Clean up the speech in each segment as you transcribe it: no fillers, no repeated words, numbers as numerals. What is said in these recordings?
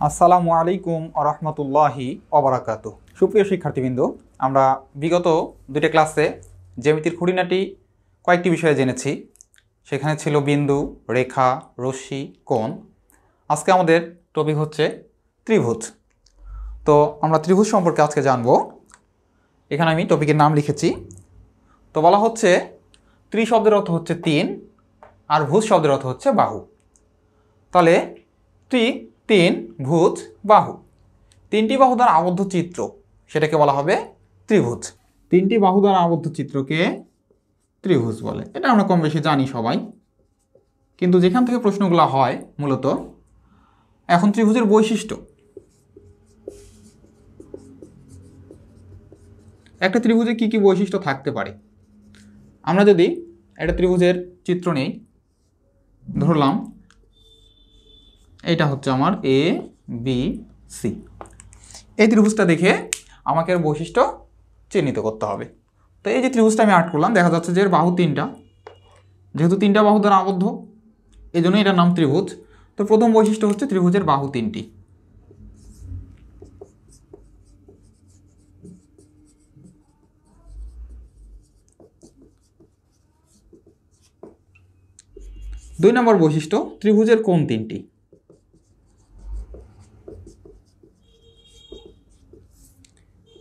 আসসালামু আলাইকুম আরহামতুল্লাহি অবরাকাতু। সুপ্রিয় শিক্ষার্থীবৃন্দ, আমরা বিগত দুটো ক্লাসে জ্যামিতির খুঁটিনাটি কয়েকটি বিষয়ে জেনেছি। সেখানে ছিল বিন্দু, রেখা, রশ্মি, কোণ। আজকে আমাদের টপিক হচ্ছে ত্রিভুজ। তো আমরা ত্রিভুজ সম্পর্কে আজকে জানব। এখানে আমি টপিকের নাম লিখেছি। তো বলা হচ্ছে ত্রি শব্দের অর্থ হচ্ছে তিন, আর ভুজ শব্দের অর্থ হচ্ছে বাহু। তাহলে তিন, ভুজ, বাহু, তিনটি বাহু দ্বারা আবদ্ধ চিত্র, সেটাকে বলা হবে ত্রিভুজ। তিনটি বাহু দ্বারা আবদ্ধ চিত্রকে ত্রিভুজ বলে। এটা আমরা কম বেশি জানি সবাই, কিন্তু যেখান থেকে প্রশ্নগুলো হয় মূলত এখন ত্রিভুজের বৈশিষ্ট্য। একটা ত্রিভুজে কি কি বৈশিষ্ট্য থাকতে পারে। আমরা যদি একটা ত্রিভুজের চিত্র নেই, ধরলাম এইটা হচ্ছে আমার এ বি সি। এই ত্রিভুজটা দেখে আমাকে এর বৈশিষ্ট্য চিহ্নিত করতে হবে। তো এই যে ত্রিভুজটা আমি আর্ট করলাম, দেখা যাচ্ছে যে এর বাহু তিনটা, যেহেতু তিনটা বাহু দ্বারা আবদ্ধ এই জন্য এটার নাম ত্রিভুজ। তো প্রথম বৈশিষ্ট্য হচ্ছে ত্রিভুজের বাহু তিনটি। দুই নম্বর বৈশিষ্ট্য ত্রিভুজের কোণ তিনটি।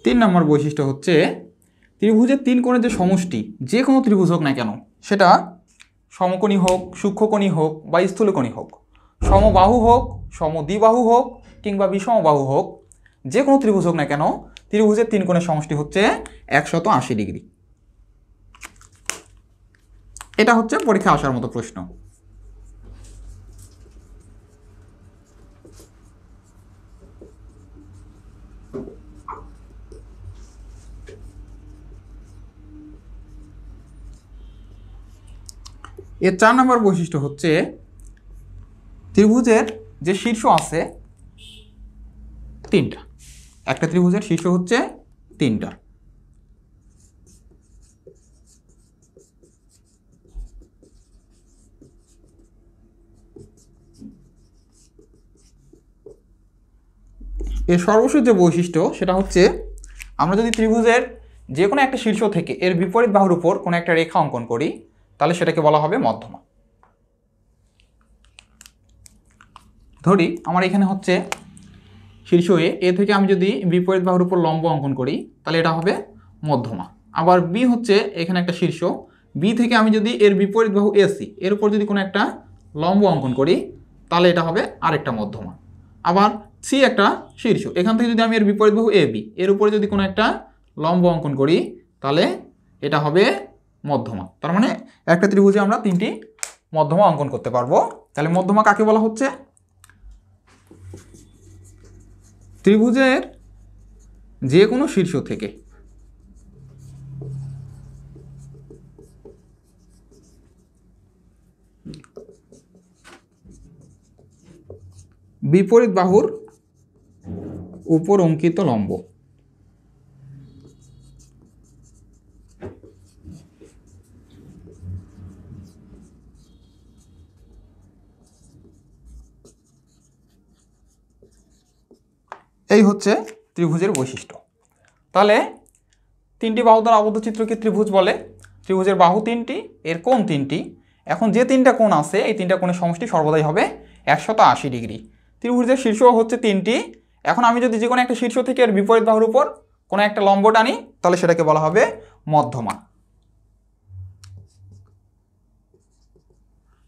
তিন নম্বর বৈশিষ্ট্য হচ্ছে ত্রিভুজের তিন কোণের যে সমষ্টি, যে কোনো ত্রিভুজ হোক না কেন, সেটা সমকোণী হোক, সূক্ষ্মকোণী হোক বা স্থূলকোণী হোক, সমবাহু হোক, সমদ্বিবাহু হোক কিংবা বিষমবাহু হোক, যে কোনো ত্রিভুজ হোক না কেন, ত্রিভুজের তিন কোণের সমষ্টি হচ্ছে 180 ডিগ্রি। এটা হচ্ছে পরীক্ষা আসার মতো প্রশ্ন। এর 4 নম্বর বৈশিষ্ট্য হচ্ছে ত্রিভুজের যে শীর্ষ আছে তিনটা। একটা ত্রিভুজের শীর্ষ হচ্ছে তিনটা। এর সর্বশেষ যে বৈশিষ্ট্য সেটা হচ্ছে আমরা যদি ত্রিভুজের যে কোনো একটা শীর্ষ থেকে এর বিপরীত বাহুর উপর কোনো একটা রেখা অঙ্কন করি, তাহলে সেটাকে বলা হবে মধ্যমা। ধরি আমার এখানে হচ্ছে শীর্ষ এ থেকে আমি যদি বিপরীত বাহুর উপর লম্ব অঙ্কন করি, তাহলে এটা হবে মধ্যমা। আবার বি হচ্ছে এখানে একটা শীর্ষ, বি থেকে আমি যদি এর বিপরীত বাহু এসি এর উপর যদি কোনো একটা লম্ব অঙ্কন করি, তাহলে এটা হবে আরেকটা মধ্যমা। আবার সি একটা শীর্ষ, এখান থেকে যদি আমি এর বিপরীত বাহু এ বি এর উপরে যদি কোনো একটা লম্ব অঙ্কন করি, তাহলে এটা হবে মধ্যমা। তার মানে একটা ত্রিভুজে আমরা তিনটি মধ্যমা অঙ্কন করতে পারবো। তাহলে মধ্যমা কাকে বলা হচ্ছে? ত্রিভুজের যে কোনো শীর্ষ থেকে বিপরীত বাহুর উপর অঙ্কিত লম্ব। এই হচ্ছে ত্রিভুজের বৈশিষ্ট্য। তাহলে তিনটি বাহু দ্বারা আবদ্ধ চিত্রকে ত্রিভুজ বলে। ত্রিভুজের বাহু তিনটি, এর কোণ তিনটি। এখন যে তিনটা কোণ আছে এই তিনটা কোণের সমষ্টি সর্বদাই হবে 180 ডিগ্রি। ত্রিভুজের শীর্ষ হচ্ছে তিনটি। এখন আমি যদি যে কোনো একটা শীর্ষ থেকে এর বিপরীত বাহুর উপর কোনো একটা লম্ব টানি, তাহলে সেটাকে বলা হবে মধ্যমা।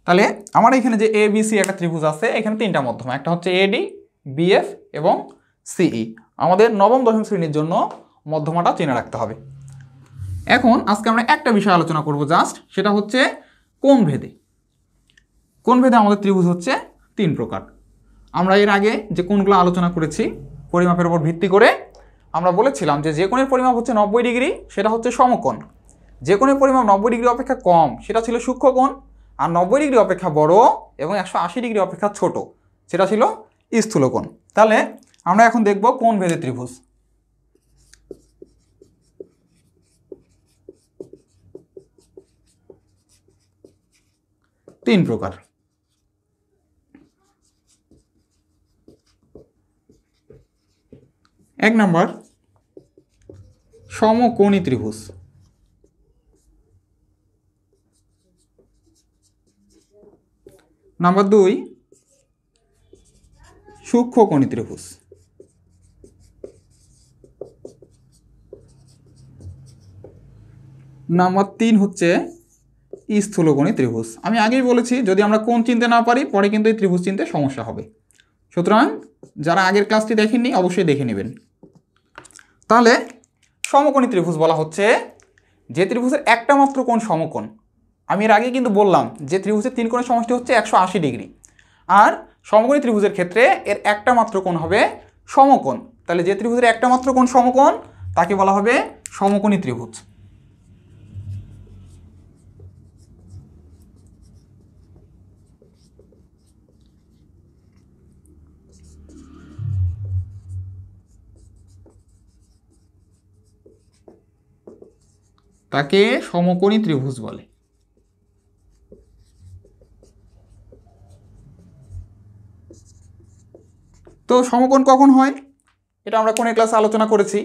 তাহলে আমার এখানে যে এ বি সি একটা ত্রিভুজ আছে, এখানে তিনটা মধ্যমা, একটা হচ্ছে এডি, বিএফ এবং সিই। আমাদের নবম দশম শ্রেণীর জন্য মধ্যমাটা চেনে রাখতে হবে। এখন আজকে আমরা একটা বিষয় আলোচনা করব জাস্ট, সেটা হচ্ছে কোণ ভেদে। কোণ ভেদে আমাদের ত্রিভুজ হচ্ছে তিন প্রকার। আমরা এর আগে যে কোণগুলো আলোচনা করেছি পরিমাপের উপর ভিত্তি করে আমরা বলেছিলাম যে কোণের পরিমাপ হচ্ছে 90 ডিগ্রি, সেটা হচ্ছে সমকোণ। যে কোণের পরিমাপ 90 ডিগ্রি অপেক্ষা কম সেটা ছিল সূক্ষ্মকোণ, আর 90 ডিগ্রি অপেক্ষা বড় এবং 180 ডিগ্রি অপেক্ষা ছোট সেটা ছিল স্থূলকোণ। তাহলে আমরা এখন দেখব কোণ ভেদে ত্রিভুজ। তিন প্রকার। 1 নাম্বার সমকোণী ত্রিভুজ। নাম্বার 2 সূক্ষ্মকোণী ত্রিভুজ। নাম্বার 3 হচ্ছে স্থূলকোণী ত্রিভুজ। আমি আগেই বলেছি যদি আমরা কোণ চিনতে না পারি পরে কিন্তু এই ত্রিভুজ চিনতে সমস্যা হবে, সুতরাং যারা আগের ক্লাসটি দেখেননি অবশ্যই দেখে নেবেন। তাহলে সমকোণী ত্রিভুজ বলা হচ্ছে যে ত্রিভুজের একটা মাত্র কোণ সমকোণ। আমি এর আগে কিন্তু বললাম যে ত্রিভুজের 3 কোণের সমষ্টি হচ্ছে 180 ডিগ্রি, আর সমকোণী ত্রিভুজের ক্ষেত্রে এর একটা মাত্র কোণ হবে সমকোণ। তাহলে যে ত্রিভুজের একটা মাত্র কোণ সমকোণ তাকে বলা হবে সমকোণী ত্রিভুজ। তাকে সমকোণী ত্রিভুজ বলে। তো সমকোণ কখন হয় এটা আমরা কোণের ক্লাসে আলোচনা করেছি।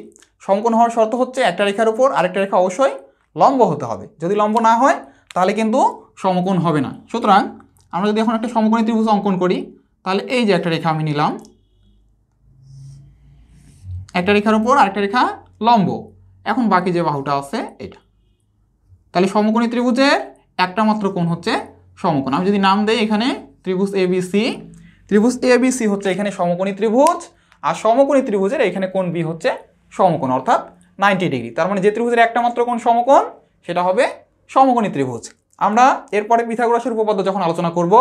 সমকোণ হওয়ার শর্ত হচ্ছে একটা রেখার উপর আরেকটা রেখা অবশ্যই লম্ব হতে হবে, যদি লম্ব না হয় তাহলে কিন্তু সমকোণ হবে না। সুতরাং আমরা যদি এখন একটা সমকোণী ত্রিভুজ অঙ্কন করি, তাহলে এই যে একটা রেখা আমি নিলাম, একটা রেখার উপর আরেকটা রেখা লম্ব, এখন বাকি যে বাহুটা আছে এটা, তাহলে সমকোণী ত্রিভুজের একটা মাত্র কোণ হচ্ছে সমকোণ। আমি যদি নাম দেই এখানে ত্রিভুজ এবিসি, ত্রিভুজ এবিসি হচ্ছে এখানে সমকোণী ত্রিভুজ, আর সমকোণী ত্রিভুজের এখানে কোণ বি হচ্ছে সমকোণ অর্থাৎ 90 ডিগ্রি। তার মানে যে ত্রিভুজের একটা মাত্র কোণ সমকোণ সেটা হবে সমকোণী ত্রিভুজ। আমরা এরপরে পিথাগোরাসের উপপাদ্য যখন আলোচনা করব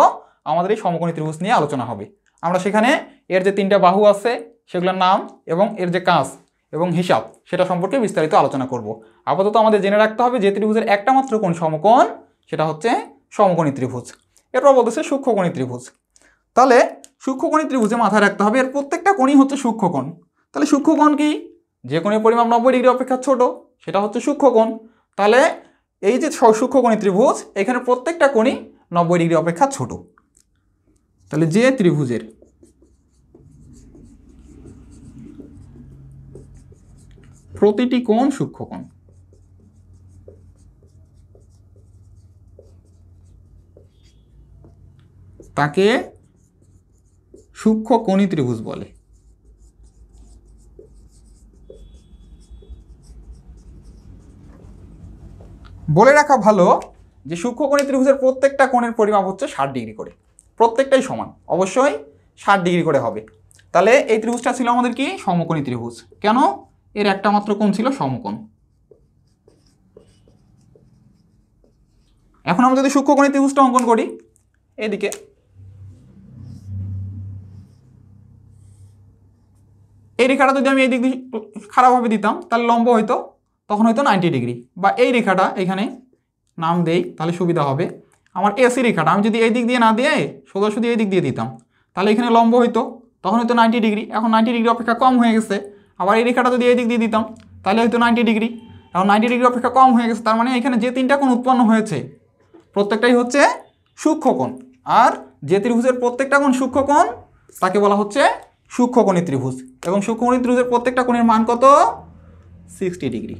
আমাদের এই সমকোণী ত্রিভুজ নিয়ে আলোচনা হবে। আমরা সেখানে এর যে 3টা বাহু আছে সেগুলোর নাম এবং এর যে কাজ এবং হিসাব সেটা সম্পর্কে বিস্তারিত আলোচনা করব। আপাতত আমাদের জেনে রাখতে হবে যে ত্রিভুজের একটা মাত্র কোণ সমকোণ সেটা হচ্ছে সমকোণী ত্রিভুজ। এরপর বলতেছে সূক্ষ্মকোণী ত্রিভুজ। তাহলে সূক্ষ্মকোণী ত্রিভুজে মাথায় রাখতে হবে এর প্রত্যেকটা কোণই হচ্ছে সূক্ষ্মকোণ। তাহলে সূক্ষ্মকোণ কি? যে কোণের পরিমাপ 90 ডিগ্রি অপেক্ষা ছোট সেটা হচ্ছে সূক্ষ্মকোণ। তাহলে এই যে সূক্ষ্মকোণী ত্রিভুজ এখানে প্রত্যেকটা কোণই 90 ডিগ্রি অপেক্ষা ছোট। তাহলে যে ত্রিভুজের প্রতিটি কোণ সূক্ষ্মকোণ তাকে সূক্ষ্মকোণী ত্রিভুজ বলে। বলে রাখা ভালো যে সূক্ষ্মকোণী ত্রিভুজের প্রত্যেকটা কোণের পরিমাপ হচ্ছে 60 ডিগ্রি করে, প্রত্যেকটাই সমান, অবশ্যই 60 ডিগ্রি করে হবে। তাহলে এই ত্রিভুজটা ছিল আমাদের কি সমকোণী ত্রিভুজ। কেন? এর একটা মাত্র কোণ ছিল সমকোণ। এখন আমরা যদি সূক্ষ্মকোণী ত্রিভুজটা অঙ্কন করি, এদিকে এই রেখাটা যদি আমি এই দিক দিয়ে খারাপভাবে দিতাম তাহলে লম্ব হইতো, তখন হয়তো 90 ডিগ্রি, বা এই রেখাটা এখানে নাম দেই তাহলে সুবিধা হবে। আমার এসি রেখাটা আমি যদি এই দিক দিয়ে না দিয়ে সোজাসুজি এই দিক দিয়ে দিতাম তাহলে এখানে লম্ব হইতো, তখন হয়তো 90 ডিগ্রি। এখন 90 ডিগ্রি অপেক্ষা কম হয়ে গেছে। আবার এই রেখাটা যদি এই দিক দিয়ে দিতাম তাহলে হয়তো 90 ডিগ্রি, এখন 90 ডিগ্রি অপেক্ষা কম হয়ে গেছে। তার মানে এখানে যে 3টা কোণ উৎপন্ন হয়েছে প্রত্যেকটাই হচ্ছে সূক্ষ্মকোণ, আর যে ত্রিভুজের প্রত্যেকটা কোণ সূক্ষ্মকোণ তাকে বলা হচ্ছে সূক্ষ্মকোণী ত্রিভুজ। এবং সূক্ষ্মকোণী ত্রিভুজের প্রত্যেকটা কোণের মান কত? 60 ডিগ্রি।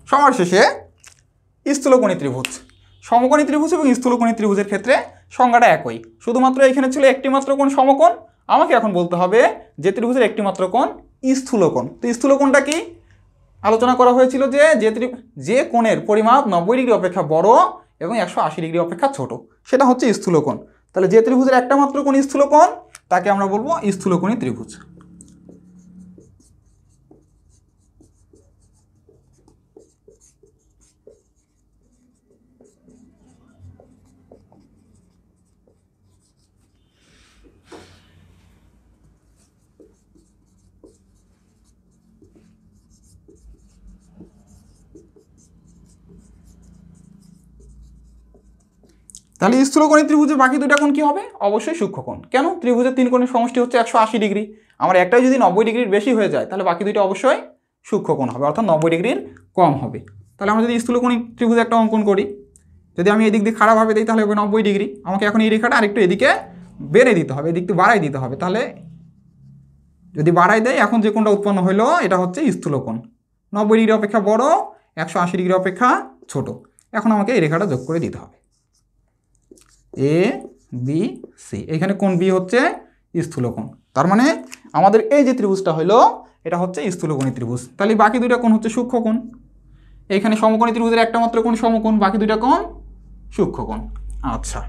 সবার শেষে স্থূলকোণী ত্রিভুজ। সমকোণী ত্রিভুজ এবং স্থূলকোণী ত্রিভুজের ক্ষেত্রে সংজ্ঞাটা একই, শুধুমাত্র এখানে ছিল একটি মাত্র কোণ সমকোণ। আমাকে এখন বলতে হবে যে ত্রিভুজের একটি মাত্র কোণ স্থূলকোণ। তো স্থূলকোণটা কি? আলোচনা করা হয়েছিল যে কোণের পরিমাপ 90 ডিগ্রি অপেক্ষা বড় এবং 180 ডিগ্রি অপেক্ষা ছোট সেটা হচ্ছে স্থূলকোণ। তাহলে যে ত্রিভুজের একটা মাত্র কোণ স্থূলকোণ তাকে আমরা বলবো স্থূলকোণী ত্রিভুজ। তাহলে স্থূলকোণী ত্রিভুজের বাকি দুইটা কোণ কি হবে? অবশ্যই সূক্ষ্মকোণ। কেন? ত্রিভুজের 3 কোণের সমষ্টি হচ্ছে 180 ডিগ্রি। আমার একটাই যদি 90 ডিগ্রির বেশি হয়ে যায় তাহলে বাকি দুইটা অবশ্যই সূক্ষ্মকোণ হবে, অর্থাৎ 90 ডিগ্রির কম হবে। তাহলে আমরা যদি স্থূলকোণী ত্রিভুজ একটা অঙ্কন করি, যদি আমি এদিক দিয়ে খারাপভাবে দিই তাহলে হবে 90 ডিগ্রি। আমাকে এখন এই রেখাটা আরেকটু এদিকে বেড়ে দিতে হবে, এদিকটা বাড়াই দিতে হবে। তাহলে যদি বাড়াই দেয়, এখন যে কোণটা উৎপন্ন হলো এটা হচ্ছে স্থূলকোণ। 90 ডিগ্রি অপেক্ষা বড়, 180 ডিগ্রি অপেক্ষা ছোট। এখন আমাকে এই রেখাটা যোগ করে দিতে হবে, এ বি সি। এখানে কোণ বি হচ্ছে স্থূলকোণ। তার মানে আমাদের এই যে ত্রিভুজটা হলো এটা হচ্ছে স্থূলকোণী ত্রিভুজ। তাহলে বাকি দুইটা কোণ হচ্ছে সূক্ষ্মকোণ। এইখানে সমকোণী ত্রিভুজের একটা মাত্র কোণ সমকোণ, বাকি দুইটা কোণ সূক্ষ্মকোণ। আচ্ছা,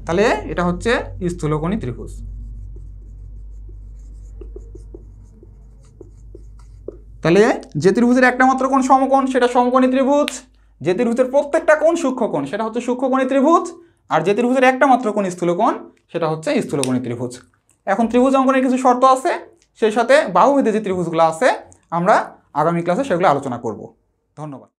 তাহলে এটা হচ্ছে স্থূলকোণী ত্রিভুজ। তাহলে যে ত্রিভুজের একটা মাত্র কোণ সমকোণ সেটা সমকোণী ত্রিভুজ, যে ত্রিভুজের প্রত্যেকটা কোণ সূক্ষ্মকোণ সেটা হচ্ছে সূক্ষ্মকোণী ত্রিভুজ, আর যে ত্রিভুজের একটা মাত্র কোণ স্থূলকোণ সেটা হচ্ছে স্থূলকোণী ত্রিভুজ। এখন ত্রিভুজ অঙ্কনের কিছু শর্ত আছে, সেই সাথে বাহুভেদে যে ত্রিভুজগুলো আছে আমরা আগামী ক্লাসে সেগুলো আলোচনা করব। ধন্যবাদ।